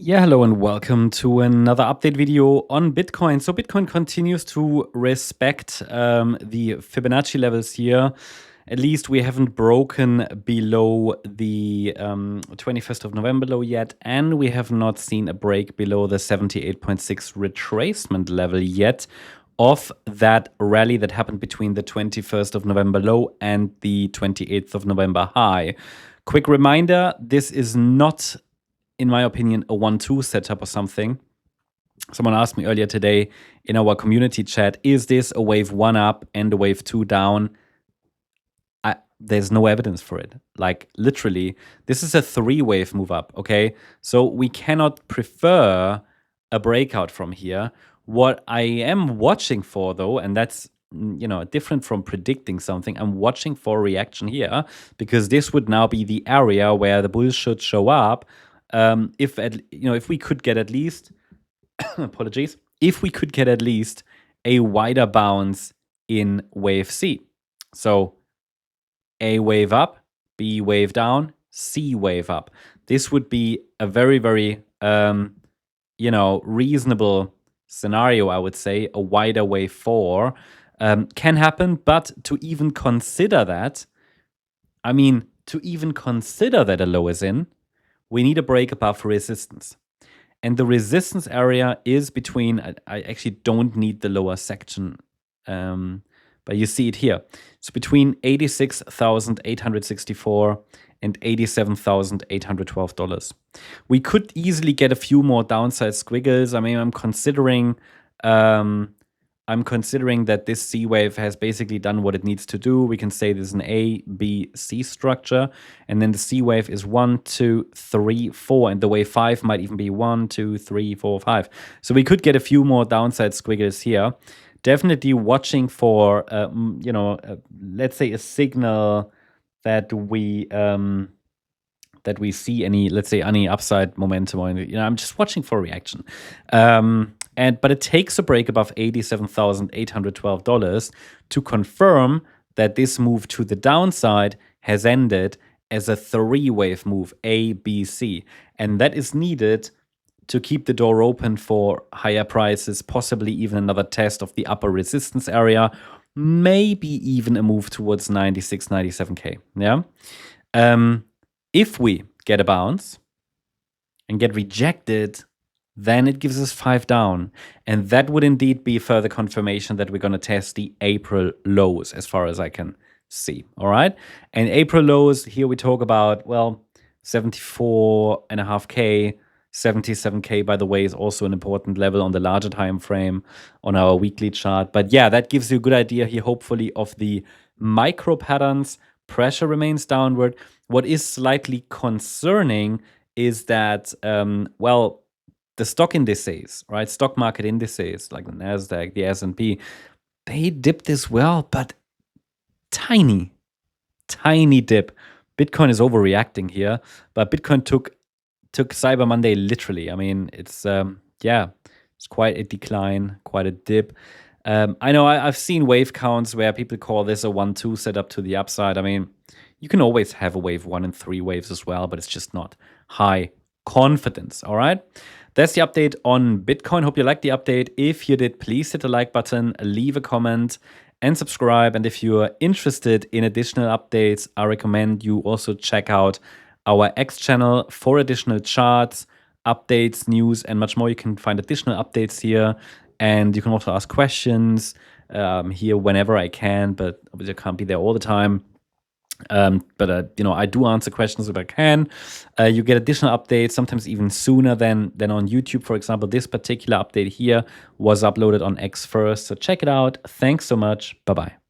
Yeah, hello and welcome to another update video on Bitcoin. So Bitcoin continues to respect the Fibonacci levels here. At least we haven't broken below the 21st of November low yet, and we have not seen a break below the 78.6 retracement level yet of that rally that happened between the 21st of November low and the 28th of November high. Quick reminder, this is not, in my opinion, a 1-2 setup or something. Someone asked me earlier today in our community chat, is this a wave 1 up and a wave 2 down? There's no evidence for it. Like, literally, this is a 3-wave move up, okay? So we cannot prefer a breakout from here. What I am watching for, though, and that's different from predicting something, I'm watching for a reaction here, because this would now be the area where the bulls should show up. If we could get at least apologies, if we could get at least a wider bounce in wave C. So A wave up, B wave down, C wave up. This would be a very, very reasonable scenario, I would say. A wider wave 4 can happen, but to even consider that, a low is in, we need a break above resistance. And the resistance area is between, I actually don't need the lower section, but you see it here. It's between $86,864 and $87,812. We could easily get a few more downside squiggles. I mean, I'm considering that this C wave has basically done what it needs to do. We can say there's an A, B, C structure, and then the C wave is 1, 2, 3, 4, and the wave 5 might even be 1, 2, 3, 4, 5. So we could get a few more downside squiggles here. Definitely watching for, let's say a signal that we see any upside momentum. Or I'm just watching for a reaction. But it takes a break above $87,812 to confirm that this move to the downside has ended as a 3-wave move, A, B, C. And that is needed to keep the door open for higher prices, possibly even another test of the upper resistance area, maybe even a move towards 96, 97K. Yeah. If we get a bounce and get rejected, then it gives us 5 down. And that would indeed be further confirmation that we're going to test the April lows, as far as I can see. All right. And April lows, here we talk about, 74.5K, 77K, by the way, is also an important level on the larger time frame on our weekly chart. But yeah, that gives you a good idea here, hopefully, of the micro patterns. Pressure remains downward. What is slightly concerning is that, the stock indices, right? Stock market indices like the NASDAQ, the S&P, they dipped as well, but tiny dip. Bitcoin is overreacting here, but Bitcoin took Cyber Monday literally. I mean, it's quite a decline, quite a dip. I know I've seen wave counts where people call this a 1-2 setup to the upside. I mean, you can always have a wave 1 and 3 waves as well, but it's just not high confidence. All right. That's the update on Bitcoin. Hope you liked the update. If you did, please hit the like button, leave a comment, and subscribe. And if you're interested in additional updates, I recommend you also check out our X channel for additional charts, updates, news, and much more. You can find additional updates here, and you can also ask questions here whenever I can, but obviously I can't be there all the time. I do answer questions if I can. You get additional updates, sometimes even sooner than on YouTube. For example, this particular update here was uploaded on X first. So check it out. Thanks so much. Bye-bye.